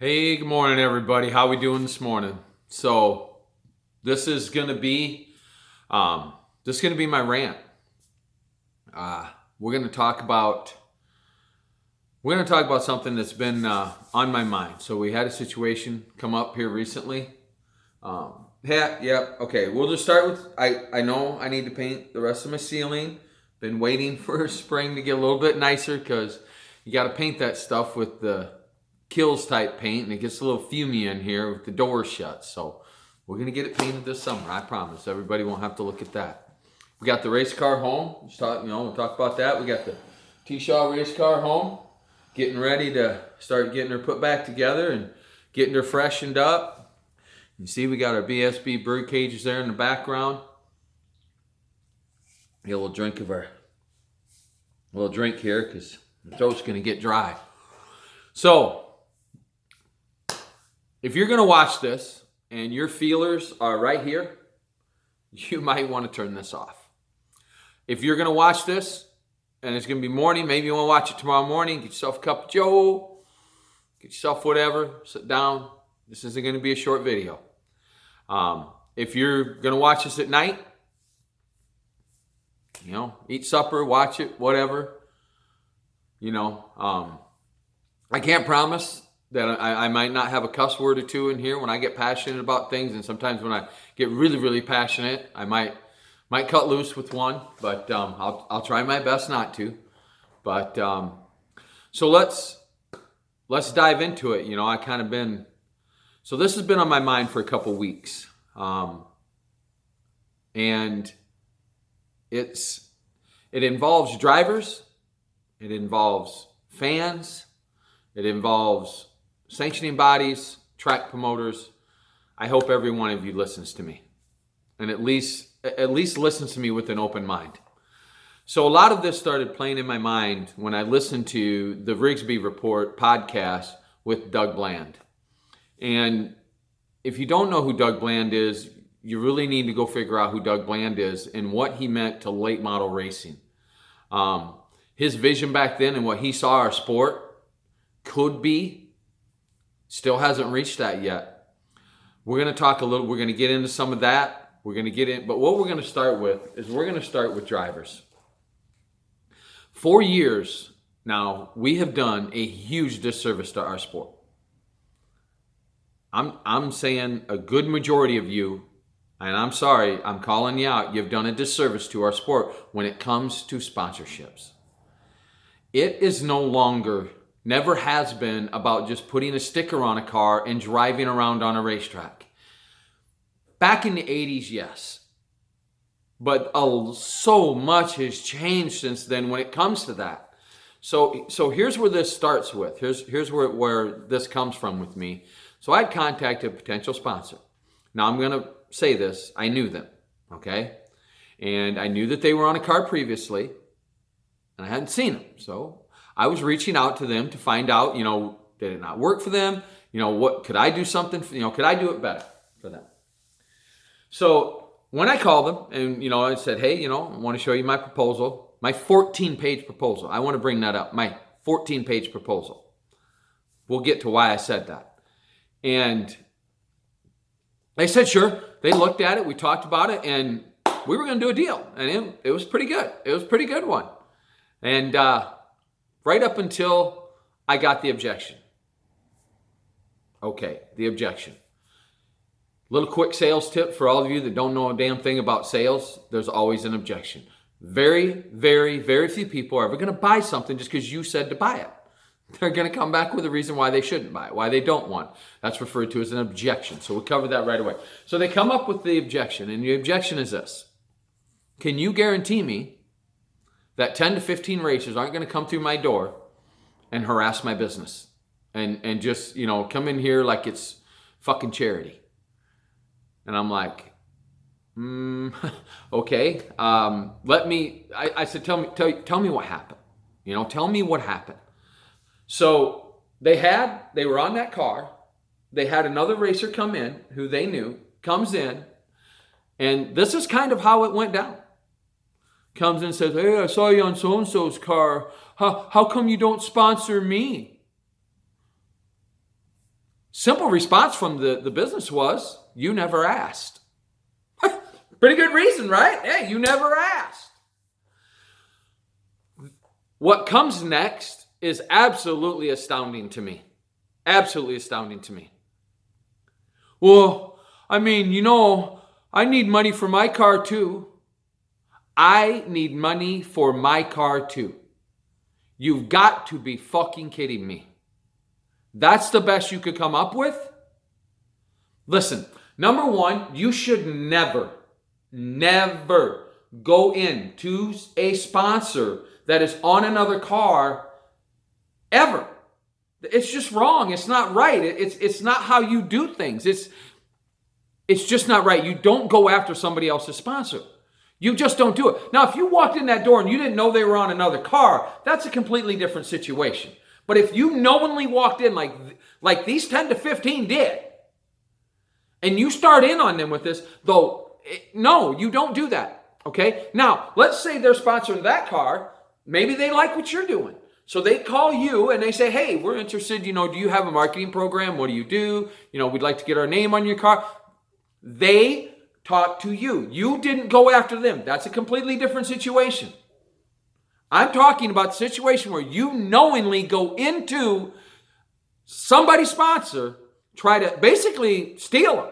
Hey, good morning, everybody. How we doing this morning? So, this is gonna be my rant. We're gonna talk about something that's been on my mind. So, we had a situation come up here recently. Okay. We'll just start with I know I need to paint the rest of my ceiling. Been waiting for spring to get a little bit nicer because you got to paint that stuff with the Kills type paint, and it gets a little fumey in here with the doors shut. So we're gonna get it painted this summer. I promise. Everybody won't have to look at that. We got the race car home. We'll talk about that. We got the T-Shaw race car home, getting ready to start getting her put back together and getting her freshened up. You see, we got our BSB bird cages there in the background. Get a little drink here because the throat's gonna get dry. So, if you're going to watch this and your feelers are right here, you might want to turn this off. If you're going to watch this and it's going to be morning, maybe you want to watch it tomorrow morning, get yourself a cup of Joe, get yourself whatever, sit down. This isn't going to be a short video. If you're going to watch this at night, eat supper, watch it, whatever. I can't promise that I might not have a cuss word or two in here when I get passionate about things, and sometimes when I get really, really passionate, I might cut loose with one, but I'll try my best not to. But so let's dive into it. So this has been on my mind for a couple weeks, and it involves drivers, it involves fans, it involves sanctioning bodies, track promoters. I hope every one of you listens to me, and at least listens to me with an open mind. So a lot of this started playing in my mind when I listened to the Rigsby Report podcast with Doug Bland. And if you don't know who Doug Bland is, you really need to go figure out who Doug Bland is and what he meant to late model racing. His vision back then and what he saw our sport could be, still hasn't reached that yet. We're going to get into some of that. But what we're going to start with is we're going to start with drivers. 4 years now, we have done a huge disservice to our sport. I'm saying a good majority of you, and I'm sorry, I'm calling you out, you've done a disservice to our sport when it comes to sponsorships. It is no longer, never has been, about just putting a sticker on a car and driving around on a racetrack. Back in the 80s, yes. But so much has changed since then when it comes to that. So here's where this starts with. Here's where this comes from with me. So I contacted a potential sponsor. Now I'm going to say this. I knew them, okay? And I knew that they were on a car previously, and I hadn't seen them. So I was reaching out to them to find out, did it not work for them? What could I do something for, could I do it better for them? So when I called them and, I said, hey, I want to show you my proposal, my 14-page proposal. I want to bring that up, my 14-page proposal. We'll get to why I said that. And they said, sure. They looked at it. We talked about it, and we were going to do a deal. And it was pretty good. It was a pretty good one. And right up until I got the objection. Okay, the objection. Little quick sales tip for all of you that don't know a damn thing about sales. There's always an objection. Very, very, very few people are ever going to buy something just because you said to buy it. They're going to come back with a reason why they shouldn't buy it, why they don't want it. That's referred to as an objection. So we'll cover that right away. So they come up with the objection, and the objection is this. Can you guarantee me that 10 to 15 racers aren't going to come through my door and harass my business and just, come in here like it's fucking charity? And I'm like, okay. I said, tell me what happened. Tell me what happened. So they were on that car. They had another racer come in who they knew, comes in, and this is kind of how it went down. Comes in and says, hey, I saw you on so-and-so's car. How come you don't sponsor me? Simple response from the business was, you never asked. Pretty good reason, right? Hey, you never asked. What comes next is absolutely astounding to me. Absolutely astounding to me. Well, I mean, I need money for my car too. I need money for my car too. You've got to be fucking kidding me. That's the best you could come up with? Listen, number one, you should never go into a sponsor that is on another car ever. It's just wrong. It's not right. It's not how you do things. It's just not right. You don't go after somebody else's sponsor. You just don't do it. Now, if you walked in that door and you didn't know they were on another car, that's a completely different situation. But if you knowingly walked in like these 10 to 15 did, and you start in on them with this, though, no, you don't do that, okay? Now, let's say they're sponsoring that car. Maybe they like what you're doing. So they call you and they say, hey, we're interested, do you have a marketing program? What do you do? We'd like to get our name on your car. They talk to you. You didn't go after them. That's a completely different situation. I'm talking about the situation where you knowingly go into somebody's sponsor, try to basically steal them.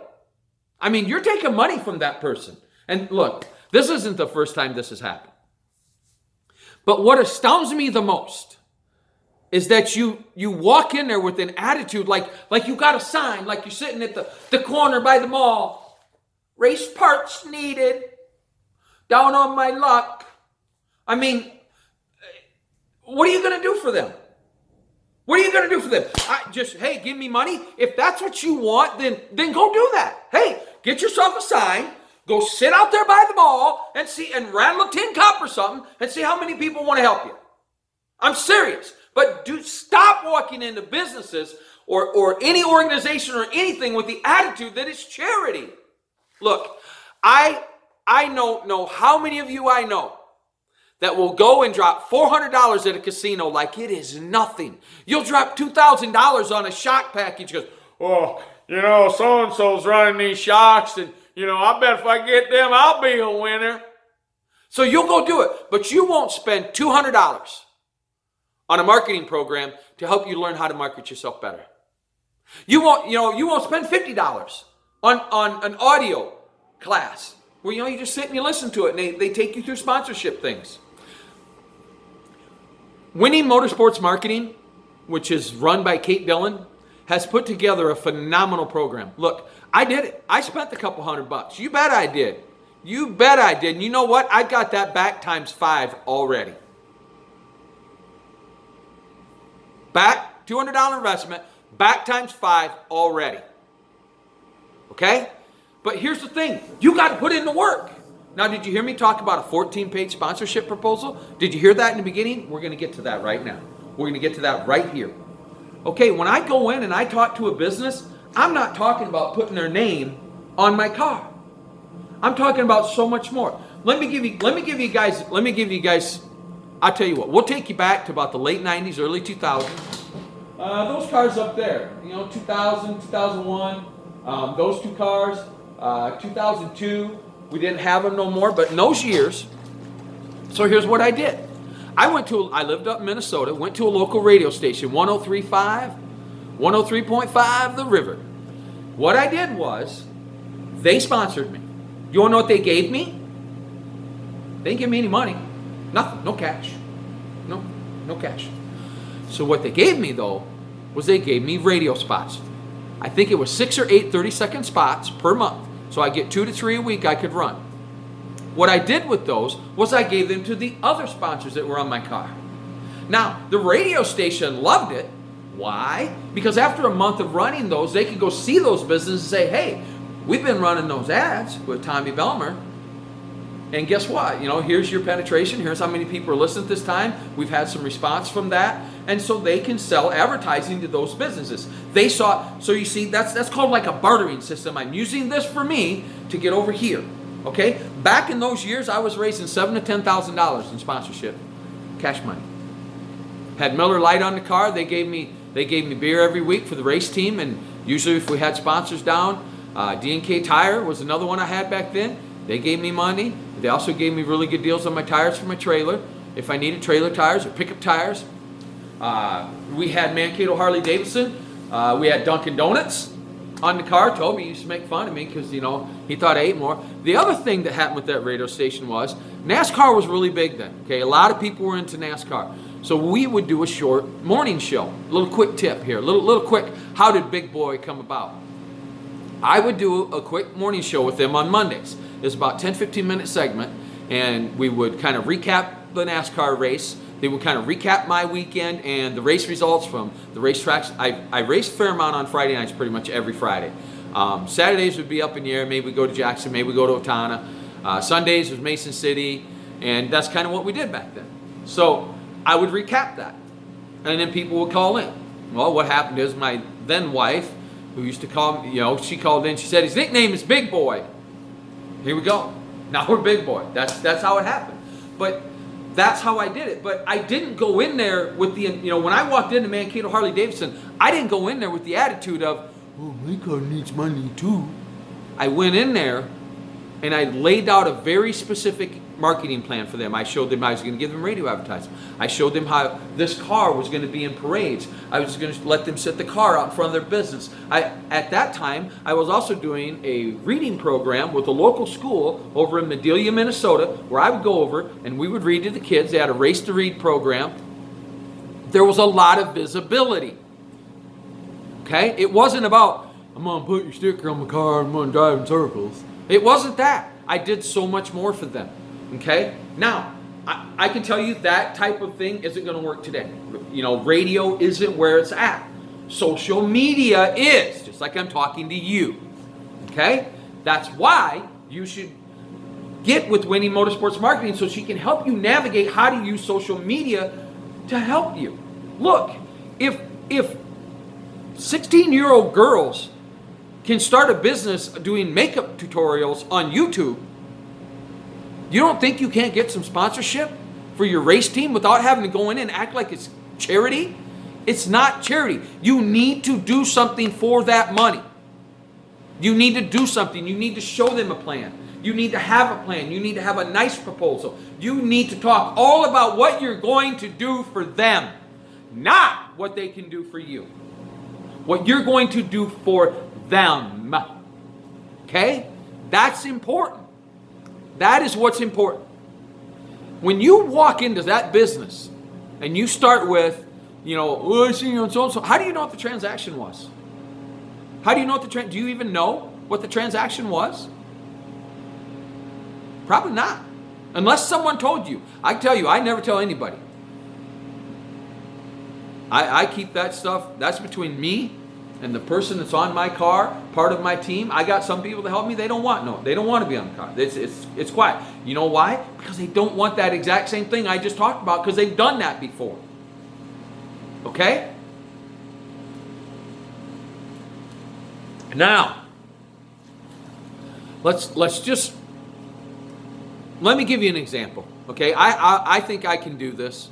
I mean, you're taking money from that person. And look, this isn't the first time this has happened. But what astounds me the most is that you walk in there with an attitude like you got a sign, like you're sitting at the corner by the mall. Race parts needed. Down on my luck. I mean, what are you going to do for them? What are you going to do for them? Hey, give me money. If that's what you want, then go do that. Hey, get yourself a sign. Go sit out there by the mall and rattle a tin cup or something and see how many people want to help you. I'm serious. But stop walking into businesses or any organization or anything with the attitude that it's charity. Look, I know how many of you I know that will go and drop $400 at a casino like it is nothing. You'll drop $2,000 on a shock package because, so-and-so's running these shocks and, I bet if I get them, I'll be a winner. So you'll go do it, but you won't spend $200 on a marketing program to help you learn how to market yourself better. You won't spend $50 on an audio class where, you just sit and you listen to it and they take you through sponsorship things. Winning Motorsports Marketing, which is run by Kate Dillon, has put together a phenomenal program. Look, I did it. I spent a couple $100. You bet I did. You bet I did. And you know what? I got that back times 5 already. Back, $200 investment, back times 5 already. Okay? But here's the thing. You got to put in the work. Now, did you hear me talk about a 14-page sponsorship proposal? Did you hear that in the beginning? We're going to get to that right now. We're going to get to that right here. Okay, when I go in and I talk to a business, I'm not talking about putting their name on my car. I'm talking about so much more. Let me give you guys, I'll tell you what, we'll take you back to about the late 90s, early 2000s. Those cars up there, 2000, 2001, those two cars, 2002, we didn't have them no more, but in those years, so here's what I did. I lived up in Minnesota, went to a local radio station, 103.5, 103.5, The River. What I did was, they sponsored me. You want to know what they gave me? They didn't give me any money. Nothing, no cash. No cash. So what they gave me, though, was they gave me radio spots. I think it was 6 or 8 30-second spots per month. So I get 2 to 3 a week I could run. What I did with those was I gave them to the other sponsors that were on my car. Now, the radio station loved it. Why? Because after a month of running those, they could go see those businesses and say, hey, we've been running those ads with Tommy Belmer. And guess what? Here's your penetration. Here's how many people are listening this time. We've had some response from that. And so they can sell advertising to those businesses. So you see, that's called like a bartering system. I'm using this for me to get over here. Okay? Back in those years, I was raising $7,000 to $10,000 in sponsorship. Cash money. Had Miller Lite on the car. They gave me They gave me beer every week for the race team, and usually if we had sponsors down, D&K Tire was another one I had back then. They gave me money. They also gave me really good deals on my tires for my trailer, if I needed trailer tires or pickup tires. We had Mankato Harley Davidson. We had Dunkin' Donuts on the car. Toby used to make fun of me because, you know, he thought I ate more. The other thing that happened with that radio station was NASCAR was really big then. Okay, a lot of people were into NASCAR. So we would do a short morning show. A little quick tip here. A little quick, how did Bigboy come about? I would do a quick morning show with them on Mondays. It's about 10-15 minute segment, and we would kind of recap the NASCAR race. They would kind of recap my weekend and the race results from the racetracks. I raced Fairmount on Friday nights pretty much every Friday. Saturdays would be up in the air. Maybe we go to Jackson, maybe we go to Otana. Sundays was Mason City, and that's kind of what we did back then. So I would recap that, and then people would call in. Well, what happened is my then wife, who used to call me, you know, she called in. She said his nickname is Big Boy. Here we go. Now we're Big Boy. That's how it happened. But that's how I did it. But I didn't go in there with the, you know, when I walked into Mankato Harley Davidson, I didn't go in there with the attitude of, oh, my car needs money too. I went in there and I laid out a very specific marketing plan for them. I showed them I was going to give them radio advertising. I showed them how this car was going to be in parades. I was going to let them set the car out in front of their business. At that time, I was also doing a reading program with a local school over in Medelia, Minnesota, where I would go over and we would read to the kids. They had a race to read program. There was a lot of visibility. Okay? It wasn't about, I'm going to put your sticker on my car and I'm going to drive in circles. It wasn't that. I did so much more for them. Okay? Now, I can tell you that type of thing isn't going to work today. You know, radio isn't where it's at. Social media is, just like I'm talking to you. Okay? That's why you should get with Winnie Motorsports Marketing so she can help you navigate how to use social media to help you. Look, if 16-year-old girls can start a business doing makeup tutorials on YouTube, you don't think you can't get some sponsorship for your race team without having to go in and act like it's charity? It's not charity. You need to do something for that money. You need to do something. You need to show them a plan. You need to have a plan. You need to have a nice proposal. You need to talk all about what you're going to do for them, not what they can do for you. What you're going to do for them. Okay? That's important. That is what's important. When you walk into that business and you start with, you know, oh, I see you on so-and-so, how do you know what the transaction was? How do you know what do you even know what the transaction was? Probably not. Unless someone told you. I tell you, I never tell anybody. I keep that stuff, that's between me and the person that's on my car, part of my team. I got some people that help me. They don't want to be on the car. It's quiet. You know why? Because they don't want that exact same thing I just talked about, because they've done that before. Okay? Now, let me give you an example. Okay? I think I can do this,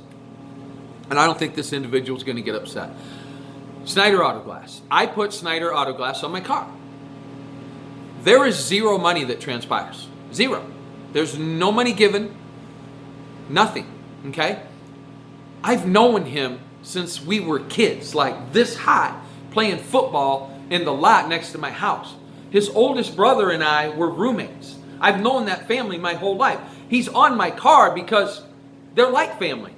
and I don't think this individual is going to get upset. Snyder Auto Glass. I put Snyder Auto Glass on my car. There is zero money that transpires. Zero. There's no money given. Nothing. Okay? I've known him since we were kids, like this high, playing football in the lot next to my house. His oldest brother and I were roommates. I've known that family my whole life. He's on my car because they're like family.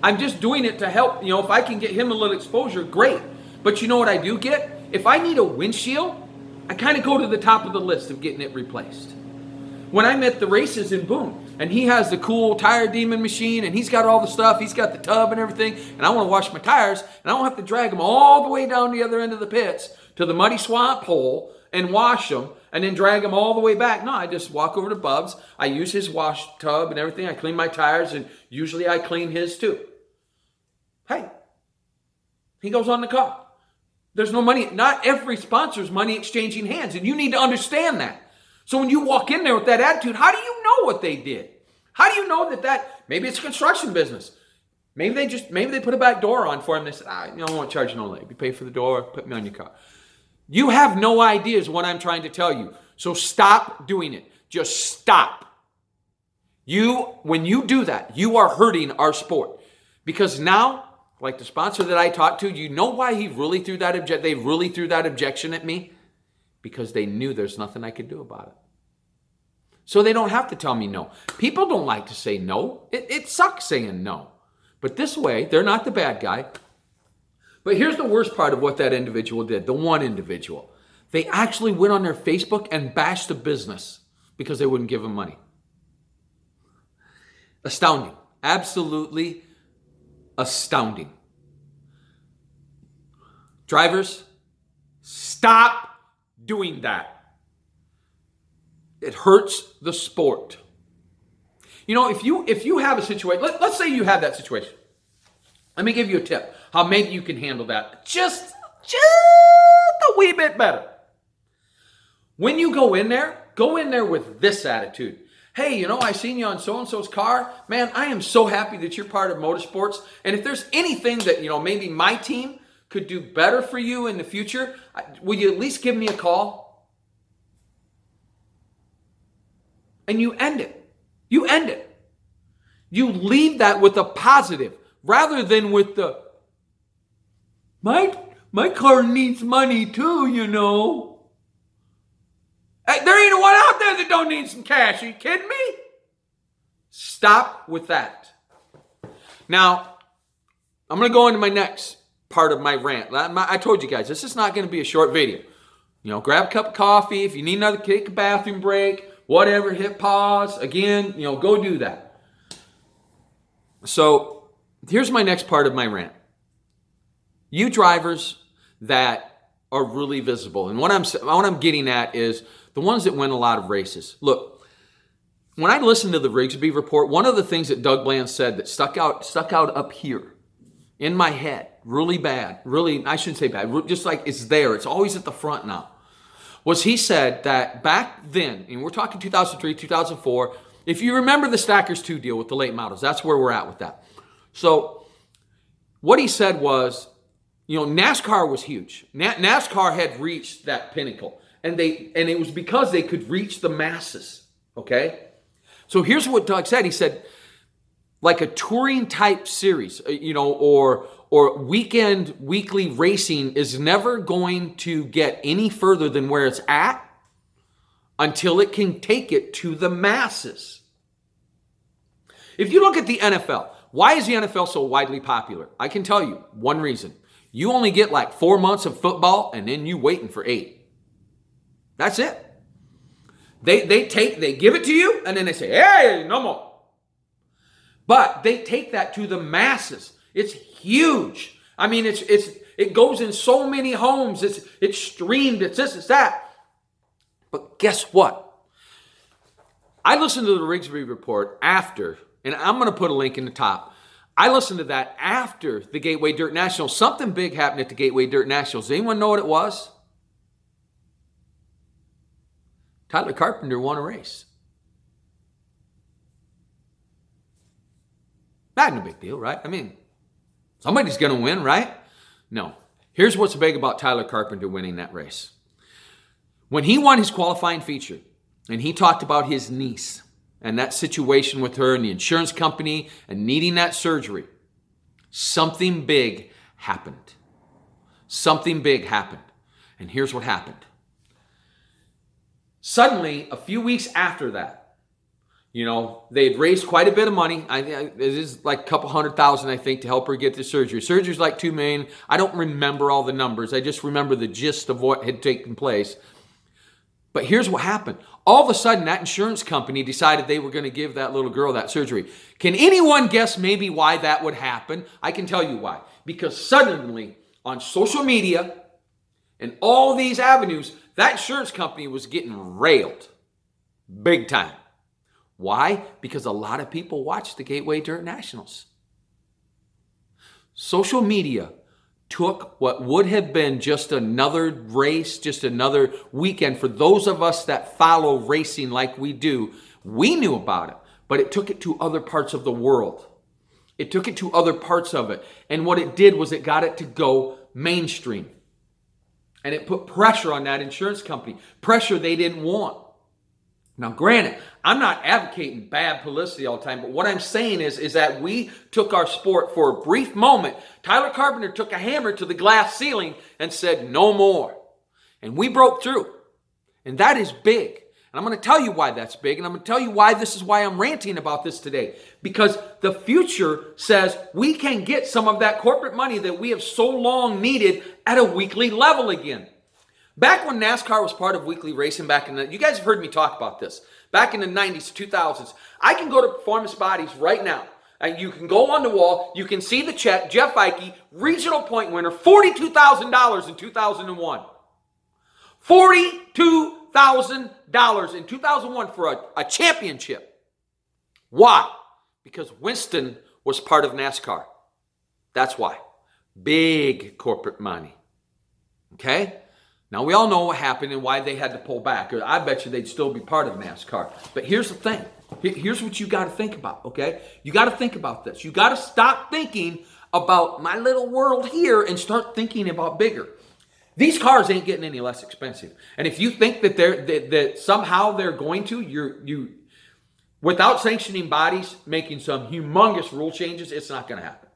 I'm just doing it to help, you know, if I can get him a little exposure, great. But you know what I do get? If I need a windshield, I kind of go to the top of the list of getting it replaced. When I'm at the races in Boone, and he has the cool tire demon machine, and he's got all the stuff, he's got the tub and everything, and I want to wash my tires, and I don't have to drag them all the way down the other end of the pits to the muddy swamp hole and wash them, and then drag them all the way back. No, I just walk over to Bub's, I use his wash tub and everything, I clean my tires, and usually I clean his too. Hey, he goes on the car. There's no money. Not every sponsor's money exchanging hands, and you need to understand that. So when you walk in there with that attitude, how do you know what they did? How do you know that maybe it's a construction business? Maybe they put a back door on for him. They said, I won't charge no late. You pay for the door, put me on your car. You have no idea is what I'm trying to tell you. So stop doing it. Just stop. When you do that, you are hurting our sport. Because now, like the sponsor that I talked to, you know why they really threw that objection at me? Because they knew there's nothing I could do about it. So they don't have to tell me no. People don't like to say no. It sucks saying no. But this way, they're not the bad guy. But here's the worst part of what that individual did, the one individual. They actually went on their Facebook and bashed the business because they wouldn't give them money. Astounding. Absolutely astounding. Drivers, stop doing that. It hurts the sport. If you have a situation, let's say you have that situation. Let me give you a tip how maybe you can handle that just a wee bit better. When you go in there with this attitude. Hey, I seen you on so-and-so's car. Man, I am so happy that you're part of motorsports. And if there's anything that, maybe my team could do better for you in the future, will you at least give me a call? And you end it. You end it. You leave that with a positive rather than with the, my car needs money too, Hey, there ain't one out there that don't need some cash. Are you kidding me? Stop with that. Now, I'm going to go into my next part of my rant. I told you guys, this is not going to be a short video. Grab a cup of coffee. If you need another, take a bathroom break, whatever, hit pause. Again, go do that. So, here's my next part of my rant. You drivers that are really visible. And what I'm getting at is the ones that win a lot of races. Look, when I listened to the Rigsby report, one of the things that Doug Bland said that stuck out up here in my head, really bad, really, I shouldn't say bad, just like it's there, it's always at the front now, was he said that back then, and we're talking 2003, 2004, if you remember the Stackers 2 deal with the late models, that's where we're at with that. So what he said was, NASCAR was huge. NASCAR had reached that pinnacle. And it was because they could reach the masses, okay? So here's what Doug said. He said, like a touring type series, or weekly racing is never going to get any further than where it's at until it can take it to the masses. If you look at the NFL, why is the NFL so widely popular? I can tell you one reason. You only get like 4 months of football and then you waiting for 8. That's it. They give it to you and then they say, hey, no more. But they take that to the masses. It's huge. I mean, it goes in so many homes. It's streamed. It's this, it's that. But guess what? I listened to the Rigsby report after, and I'm going to put a link in the top. I listened to that after the Gateway Dirt Nationals. Something big happened at the Gateway Dirt Nationals. Does anyone know what it was? Tyler Carpenter won a race. Not a big deal, right? I mean, somebody's going to win, right? No. Here's what's big about Tyler Carpenter winning that race. When he won his qualifying feature, and he talked about his niece and that situation with her and the insurance company and needing that surgery, something big happened. Something big happened. And here's what happened. Suddenly, a few weeks after that, they had raised quite a bit of money. It is like a couple $100,000, I think, to help her get the surgery. Surgery's like $2 million. I don't remember all the numbers. I just remember the gist of what had taken place. But here's what happened. All of a sudden, that insurance company decided they were going to give that little girl that surgery. Can anyone guess maybe why that would happen? I can tell you why. Because suddenly, on social media and all these avenues, that insurance company was getting railed big time. Why? Because a lot of people watch the Gateway Dirt Nationals. Social media took what would have been just another race, just another weekend for those of us that follow racing like we do. We knew about it, but it took it to other parts of the world. It took it to other parts of it. And what it did was it got it to go mainstream. And it put pressure on that insurance company. Pressure they didn't want. Now, granted, I'm not advocating bad publicity all the time, but what I'm saying is that we took our sport for a brief moment. Tyler Carpenter took a hammer to the glass ceiling and said, no more. And we broke through. And that is big. And I'm going to tell you why that's big. And I'm going to tell you why this is why I'm ranting about this today. Because the future says we can get some of that corporate money that we have so long needed at a weekly level again. Back when NASCAR was part of weekly racing you guys have heard me talk about this. Back in the 90s, 2000s, I can go to Performance Bodies right now. And you can go on the wall, you can see the check, Jeff Ike, regional point winner, $42,000 in 2001. $42,000 in 2001 for a championship. Why? Because Winston was part of NASCAR. That's why. Big corporate money. Okay? Now, we all know what happened and why they had to pull back. I bet you they'd still be part of NASCAR. But here's the thing. Here's what you got to think about, okay? You got to think about this. You got to stop thinking about my little world here and start thinking about bigger. These cars ain't getting any less expensive. And if you think that that somehow they're going to, you without sanctioning bodies making some humongous rule changes, it's not going to happen.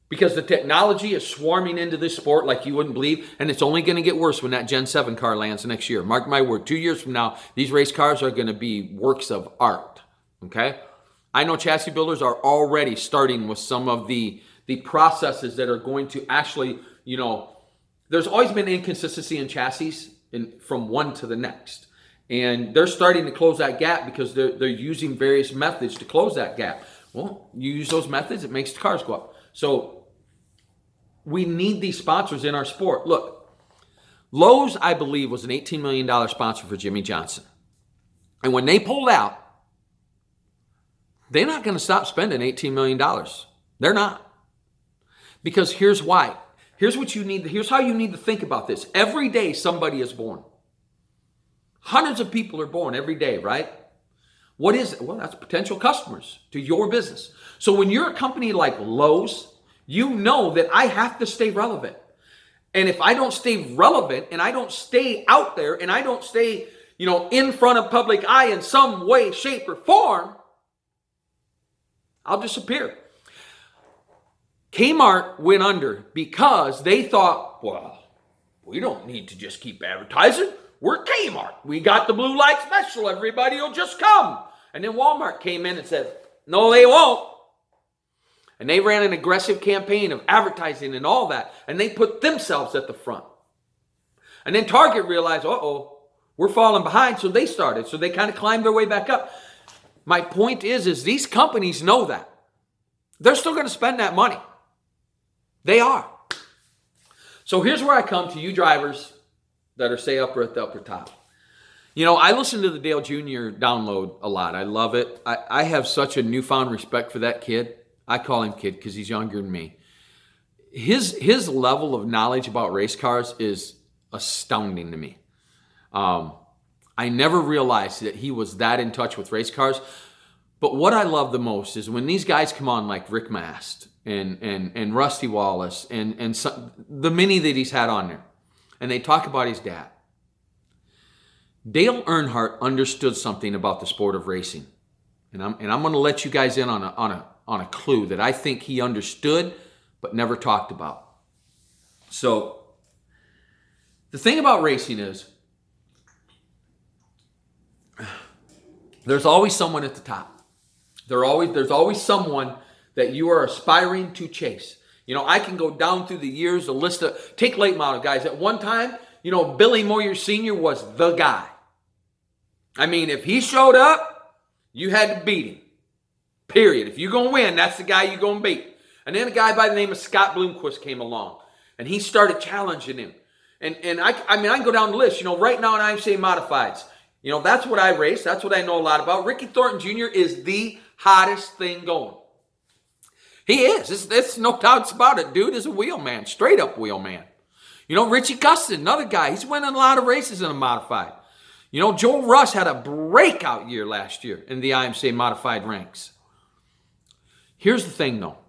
Because the technology is swarming into this sport like you wouldn't believe, and it's only going to get worse when that Gen 7 car lands next year. Mark my word, 2 years from now, these race cars are going to be works of art, okay? I know chassis builders are already starting with some of the processes that are going to actually, there's always been inconsistency in chassis from one to the next. And they're starting to close that gap because they're using various methods to close that gap. Well, you use those methods, it makes the cars go up. So we need these sponsors in our sport. Look, Lowe's, I believe, was an $18 million sponsor for Jimmy Johnson. And when they pulled out, they're not going to stop spending $18 million. They're not. Because here's why. Here's what you need. Here's how you need to think about this. Every day somebody is born. Hundreds of people are born every day, right? What is it? Well, that's potential customers to your business. So when you're a company like Lowe's, you know that I have to stay relevant. And if I don't stay relevant and I don't stay out there and I don't stay, in front of public eye in some way, shape, or form, I'll disappear. Kmart went under because they thought, well, we don't need to just keep advertising. We're Kmart. We got the blue light special. Everybody will just come. And then Walmart came in and said, no, they won't. And they ran an aggressive campaign of advertising and all that. And they put themselves at the front. And then Target realized, we're falling behind. So they started. So they kind of climbed their way back up. My point is these companies know that. They're still going to spend that money. They are. So here's where I come to you drivers that are, say, up at the upper top. I listen to the Dale Jr. download a lot. I love it. I have such a newfound respect for that kid. I call him kid because he's younger than me. His level of knowledge about race cars is astounding to me. I never realized that he was that in touch with race cars. But what I love the most is when these guys come on like Rick Mast and Rusty Wallace and the many that he's had on there, and they talk about his dad. Dale Earnhardt understood something about the sport of racing. And I'm going to let you guys in on a clue that I think he understood but never talked about. So the thing about racing is there's always someone at the top. There's always someone that you are aspiring to chase. I can go down through the years, a list of, take late model guys. At one time, Billy Moyer Sr. was the guy. I mean, if he showed up, you had to beat him. Period. If you're going to win, that's the guy you're going to beat. And then a guy by the name of Scott Bloomquist came along, and he started challenging him. And I can go down the list. Right now in IMCA Modifieds, that's what I race. That's what I know a lot about. Ricky Thornton Jr. is the hottest thing going. He is. There's no doubts about it. Dude is a wheelman, straight up wheelman. Richie Custon, another guy. He's winning a lot of races in a modified. Joel Rush had a breakout year last year in the IMCA Modified ranks. Here's the thing, though.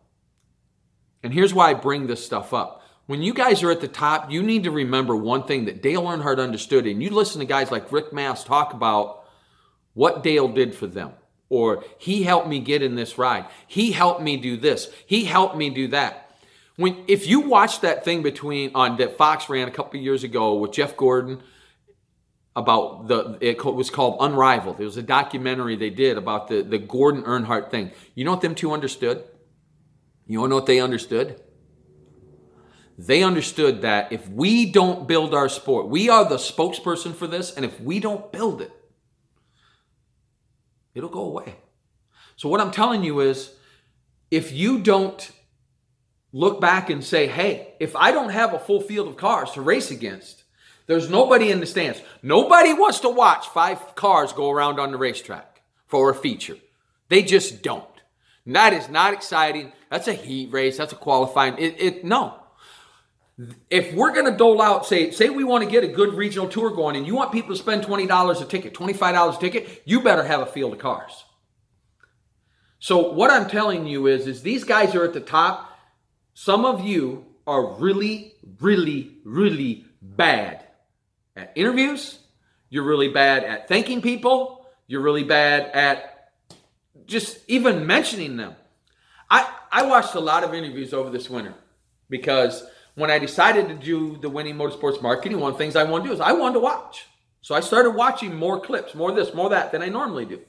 And here's why I bring this stuff up. When you guys are at the top, you need to remember one thing that Dale Earnhardt understood. And you listen to guys like Rick Mast talk about what Dale did for them. Or he helped me get in this ride. He helped me do this. He helped me do that. If you watch that thing that Fox ran a couple of years ago with Jeff Gordon about it was called Unrivaled. It was a documentary they did about the Gordon Earnhardt thing. You know what them two understood? You want to know what they understood? They understood that if we don't build our sport, we are the spokesperson for this, and if we don't build it, it'll go away. So what I'm telling you is, if you don't look back and say, hey, if I don't have a full field of cars to race against, there's nobody in the stands. Nobody wants to watch 5 cars go around on the racetrack for a feature. They just don't. And that is not exciting. That's a heat race. That's a qualifying. No. If we're going to dole out, say we want to get a good regional tour going and you want people to spend $20 a ticket, $25 a ticket, you better have a field of cars. So what I'm telling you is these guys are at the top. Some of you are really, really, really bad at interviews. You're really bad at thanking people. You're really bad at just even mentioning them. I watched a lot of interviews over this winter because when I decided to do the Winning Motorsports Marketing, one of the things I wanted to do is I wanted to watch. So I started watching more clips, more this, more that than I normally do.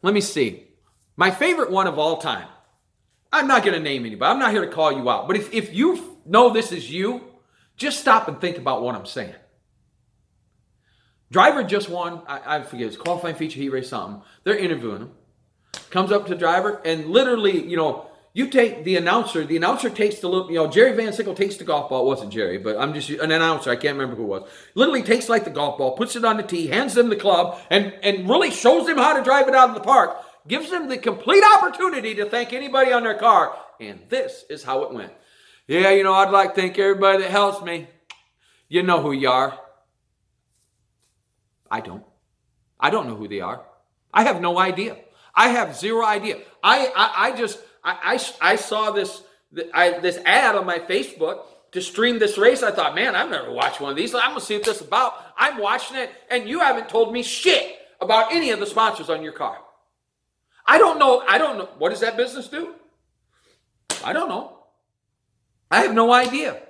Let me see. My favorite one of all time. I'm not going to name anybody. I'm not here to call you out. But if you know this is you, just stop and think about what I'm saying. Driver just won, I forget, it's qualifying feature, heat race, something. They're interviewing him. Comes up to the driver and literally, you take the announcer takes the little, Jerry Van Sickle takes the golf ball. It wasn't Jerry, but I'm just an announcer. I can't remember who it was. Literally takes like the golf ball, puts it on the tee, hands him the club, and really shows him how to drive it out of the park. Gives him the complete opportunity to thank anybody on their car. And this is how it went. Yeah, I'd like to thank everybody that helps me. You know who you are. I don't know who they are. I have no idea. I have zero idea. I saw this ad on my Facebook to stream this race. I thought, man, I've never watched one of these. I'm going to see what this is about. I'm watching it, and you haven't told me shit about any of the sponsors on your car. I don't know. What does that business do? I don't know. I have no idea.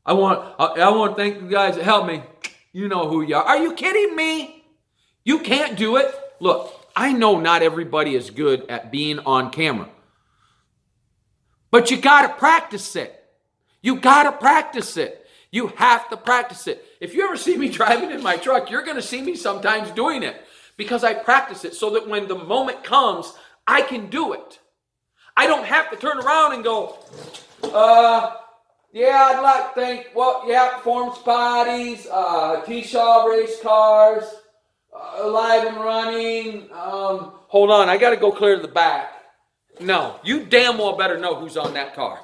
I want to thank the guys that helped me. You know who you are. Are you kidding me? You can't do it. Look, I know not everybody is good at being on camera. But you got to practice it. You got to practice it. You have to practice it. If you ever see me driving in my truck, you're going to see me sometimes doing it because I practice it so that when the moment comes, I can do it. I don't have to turn around and go, yeah, I'd like to thank, performance bodies, T-Shaw race cars, Alive and Running. Hold on, I got to go clear to the back. No, you damn well better know who's on that car.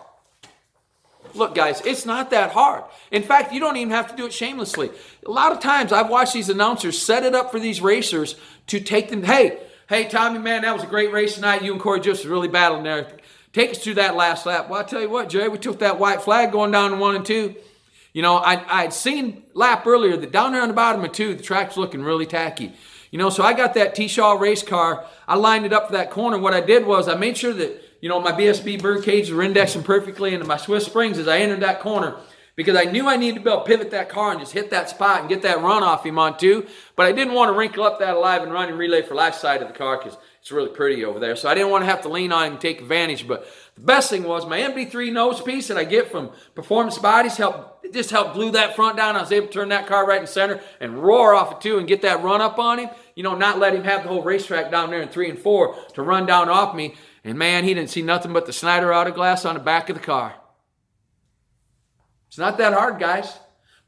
Look, guys, it's not that hard. In fact, you don't even have to do it shamelessly. A lot of times I've watched these announcers set it up for these racers to take them, hey, Tommy, man, that was a great race tonight. You and Corey just really battled there. Take us through that last lap. Well, I'll tell you what, Jerry, we took that white flag going down to 1 and 2. I'd seen lap earlier that down there on the bottom of 2, the track's looking really tacky. So I got that T-Shaw race car. I lined it up for that corner. What I did was I made sure that, my BSB bird cages were indexing perfectly into my Swiss springs as I entered that corner because I knew I needed to be able to pivot that car and just hit that spot and get that run off him on 2. But I didn't want to wrinkle up that Alive and Running Relay for Life side of the car because it's really pretty over there. So I didn't want to have to lean on it and take advantage. But the best thing was my MD3 nose piece that I get from Performance Bodies helped glue that front down. I was able to turn that car right in center and roar off it too and get that run up on him. Not let him have the whole racetrack down there in 3 and 4 to run down off me. And man, he didn't see nothing but the Snyder auto glass on the back of the car. It's not that hard, guys,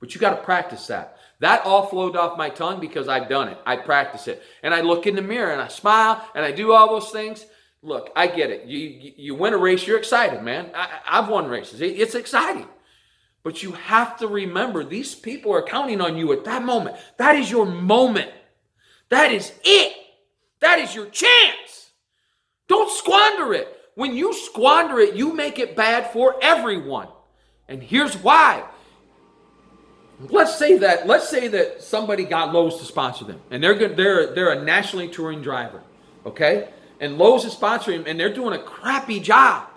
but you got to practice that. That all flowed off my tongue because I've done it. I practice it. And I look in the mirror and I smile and I do all those things. Look, I get it. You win a race, you're excited, man. I've won races. It's exciting. But you have to remember, these people are counting on you at that moment. That is your moment. That is it. That is your chance. Don't squander it. When you squander it, you make it bad for everyone. And here's why. Let's say that somebody got Lowe's to sponsor them, and they're a nationally touring driver, okay? And Lowe's is sponsoring them, and they're doing a crappy job.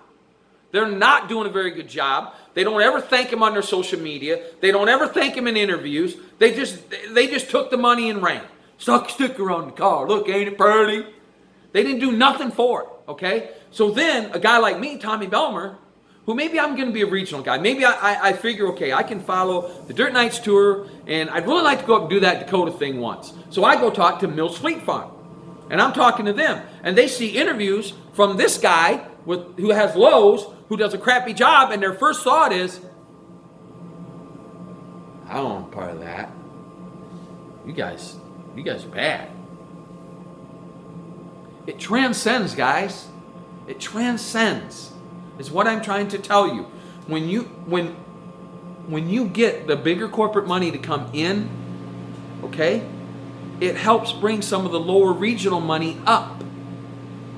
They're not doing a very good job. They don't ever thank him on their social media. They don't ever thank him in interviews. They just took the money and ran. Stuck a sticker on the car. Look, ain't it pretty? They didn't do nothing for it, okay? So then a guy like me, Tommy Belmer, who maybe I'm going to be a regional guy. Maybe I figure, okay, I can follow the Dirt Knights Tour, and I'd really like to go up and do that Dakota thing once. So I go talk to Mills Fleet Farm, and I'm talking to them. And they see interviews from this guy who has Lowe's, who does a crappy job, and their first thought is, I don't want part of that. You guys are bad. It transcends, guys. It transcends. Is what I'm trying to tell you. When you get the bigger corporate money to come in, okay, it helps bring some of the lower regional money up.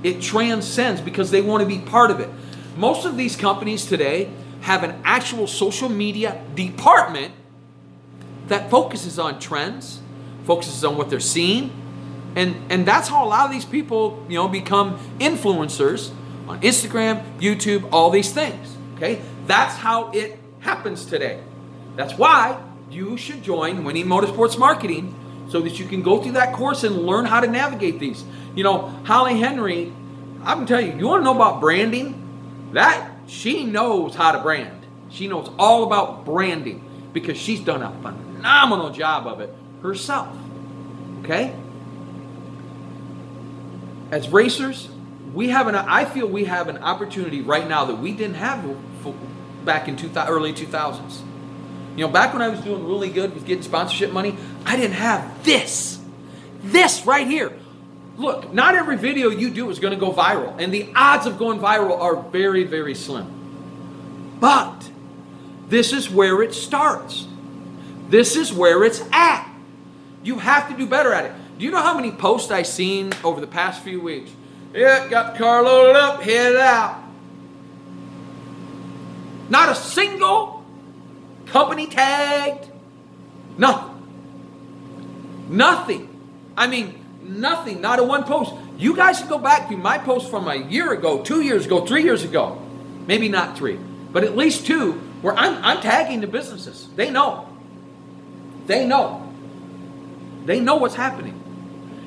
It transcends because they want to be part of it. Most of these companies today have an actual social media department that focuses on trends, focuses on what they're seeing, and that's how a lot of these people, become influencers on Instagram, YouTube, all these things, okay? That's how it happens today. That's why you should join Winning Motorsports Marketing so that you can go through that course and learn how to navigate these. Holly Henry, I'm going to tell you, you want to know about branding? She knows how to brand. She knows all about branding because she's done a phenomenal job of it herself, okay? As racers, I feel we have an opportunity right now that we didn't have back in early 2000s. Back when I was doing really good with getting sponsorship money, I didn't have this right here. Look, not every video you do is going to go viral, and the odds of going viral are very, very slim. But this is where it starts. This is where it's at. You have to do better at it. Do you know how many posts I've seen over the past few weeks? Yeah, got the car loaded up, headed out. Not a single company tagged. Nothing. I mean, nothing. Not a one post. You guys can go back to my post from a year ago, 2 years ago, 3 years ago. Maybe not 3, but at least 2 where I'm tagging the businesses. They know. They know what's happening.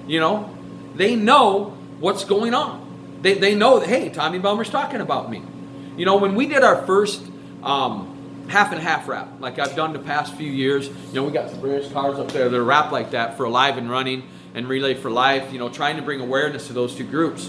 They know what's going on. They know that, hey, Tommy Belmer's talking about me. When we did our first half and half wrap, like I've done the past few years, we got some various cars up there that are wrapped like that for Alive and Running and Relay for Life, trying to bring awareness to those two groups.